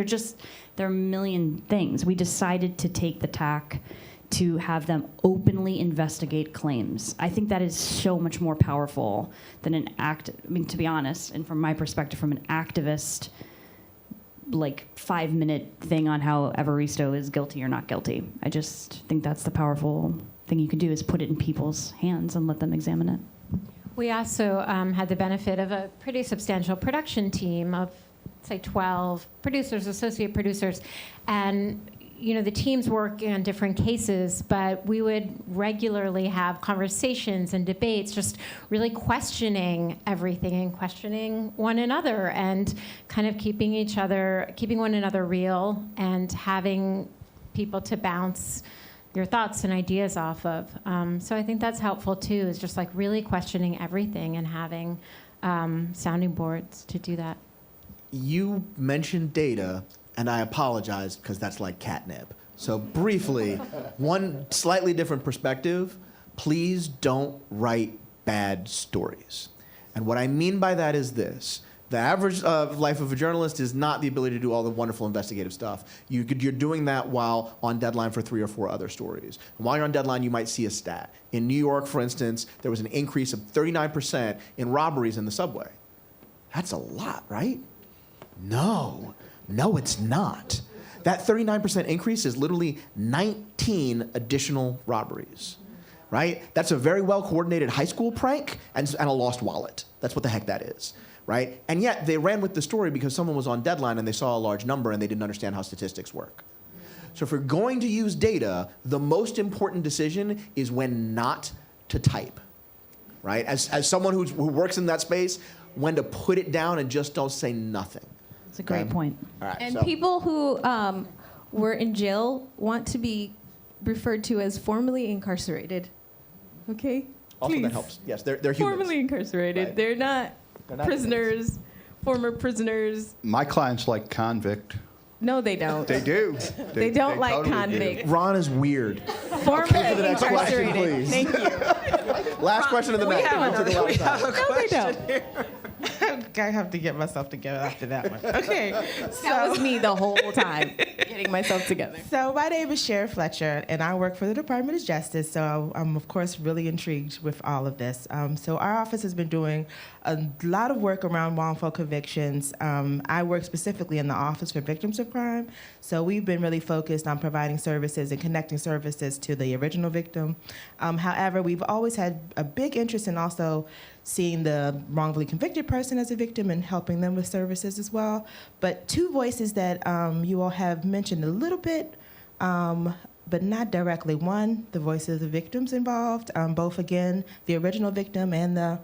are a million things. We decided to take the tack to have them openly investigate claims. I think that is so much more powerful than I mean, to be honest, and from my perspective, from an activist, like 5-minute thing on how Evaristo is guilty or not guilty. I just think that's the powerful thing you can do, is put it in people's hands and let them examine it. We also had the benefit of a pretty substantial production team of, say, 12 producers, associate producers, and you know, the teams work on different cases, but we would regularly have conversations and debates, just really questioning everything and questioning one another and kind of keeping one another real and having people to bounce your thoughts and ideas off of. So I think that's helpful too, is just like really questioning everything and having sounding boards to do that. You mentioned data, and I apologize because that's like catnip. So briefly, one slightly different perspective, please don't write bad stories. And what I mean by that is this. The average life of a journalist is not the ability to do all the wonderful investigative stuff. You're doing that while on deadline for 3 or 4 other stories. And while you're on deadline, you might see a stat. In New York, for instance, there was an increase of 39% in robberies in the subway. That's a lot, right? No, it's not. That 39% increase is literally 19 additional robberies, right? That's a very well-coordinated high school prank and a lost wallet. That's what the heck that is. Right? And yet they ran with the story because someone was on deadline and they saw a large number and they didn't understand how statistics work. So if we're going to use data, the most important decision is when not to type, right? As someone who works in that space, when to put it down and just don't say nothing. That's a great point. All right, And so- people who were in jail want to be referred to as formerly incarcerated. Okay? Also, Please. that helps. Yes, they're humans. Formerly incarcerated. Right. They're not prisoners, former prisoners. My clients like convict. No, they don't. They do. They don't like totally do. convict. Ron is weird. Formerly the next question, incarcerated. please. Thank you. Last question of the night. have We'll take a lot of time. No, they don't. I have to get myself together after that one. Okay. That was me the whole time, getting myself together. So my name is Sharon Fletcher, and I work for the Department of Justice, so I'm, of course, really intrigued with all of this. So our office has been doing a lot of work around wrongful convictions. I work specifically in the Office for Victims of Crime, so we've been really focused on providing services and connecting services to the original victim. However, we've always had a big interest in also seeing the wrongfully convicted person as a victim and helping them with services as well. But 2 voices that you all have mentioned a little bit, but not directly. One, the voices of the victims involved, both, again, the original victim and the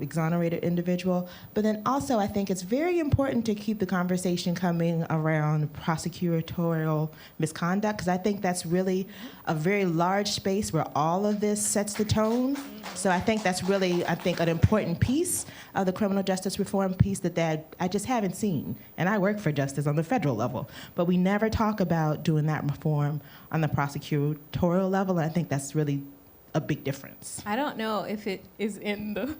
exonerated individual. But then also, I think it's very important to keep the conversation coming around prosecutorial misconduct, because I think that's really a very large space where all of this sets the tone. So I think that's really, an important piece of the criminal justice reform piece that I just haven't seen. And I work for justice on the federal level, but we never talk about doing that reform on the prosecutorial level, and I think that's really a big difference. I don't know if it is in the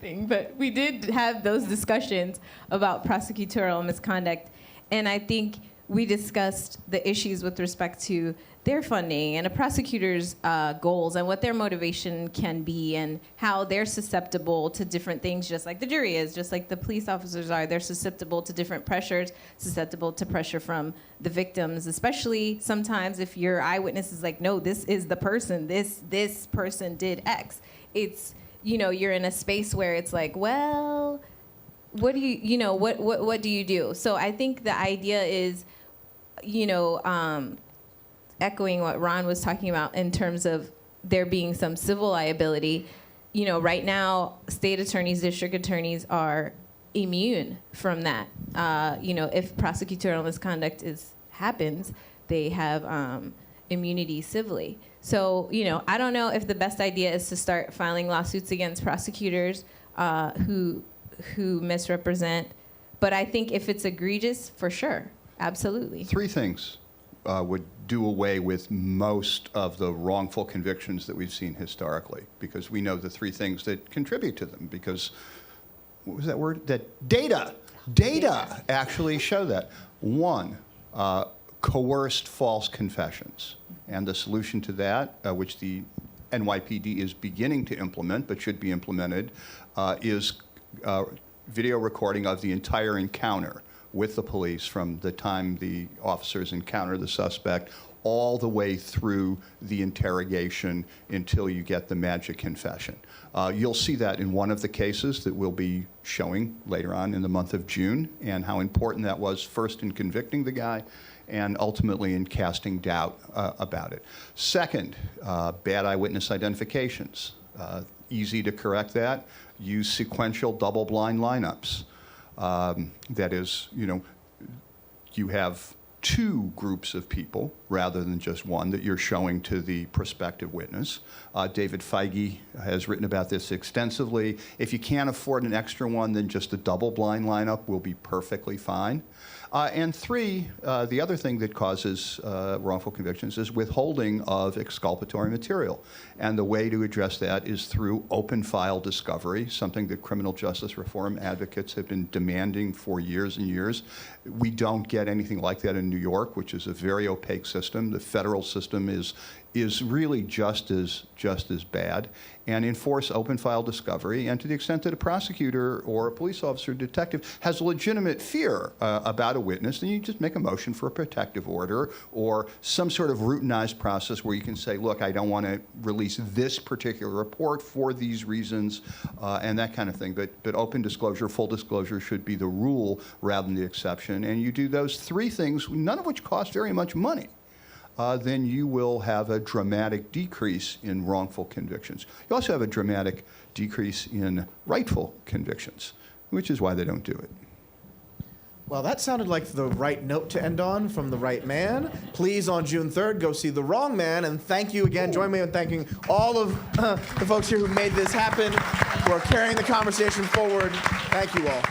thing, but we did have those discussions about prosecutorial misconduct, and I think we discussed the issues with respect to their funding and a prosecutor's goals and what their motivation can be and how they're susceptible to different things, just like the jury is, just like the police officers are. They're susceptible to different pressures, susceptible to pressure from the victims, especially sometimes if your eyewitness is like, no, this is the person, this person did X. It's, you're in a space where it's like, well, what do what do you do? So I think the idea is, echoing what Ron was talking about in terms of there being some civil liability. Right now, state attorneys, district attorneys are immune from that. If prosecutorial misconduct happens, they have immunity civilly. So, I don't know if the best idea is to start filing lawsuits against prosecutors who misrepresent, but I think if it's egregious, for sure, absolutely. 3 things would do away with most of the wrongful convictions that we've seen historically, because we know the 3 things that contribute to them, because, what was that word? That data actually show that. 1, coerced false confessions. And the solution to that, which the NYPD is beginning to implement, but should be implemented, is video recording of the entire encounter with the police from the time the officers encounter the suspect all the way through the interrogation until you get the magic confession. You'll see that in one of the cases that we'll be showing later on in the month of June, and how important that was, first in convicting the guy and ultimately in casting doubt about it. Second, bad eyewitness identifications. Easy to correct that. Use sequential double-blind lineups. That is, you have 2 groups of people rather than just one that you're showing to the prospective witness. David Feige has written about this extensively. If you can't afford an extra one, then just a double-blind lineup will be perfectly fine. And three, the other thing that causes wrongful convictions is withholding of exculpatory material. And the way to address that is through open file discovery, something that criminal justice reform advocates have been demanding for years and years. We don't get anything like that in New York, which is a very opaque system. The federal system is really just as bad, and enforce open file discovery. And to the extent that a prosecutor or a police officer or detective has a legitimate fear about a witness, then you just make a motion for a protective order or some sort of routinized process where you can say, look, I don't want to release this particular report for these reasons, and that kind of thing. But open disclosure, full disclosure should be the rule rather than the exception. And you do those three things, none of which cost very much money. Then you will have a dramatic decrease in wrongful convictions. You also have a dramatic decrease in rightful convictions, which is why they don't do it. Well, that sounded like the right note to end on from the right man. Please, on June 3rd, go see The Wrong Man. And thank you again. Join me in thanking all of the folks here who made this happen, who are carrying the conversation forward. Thank you all.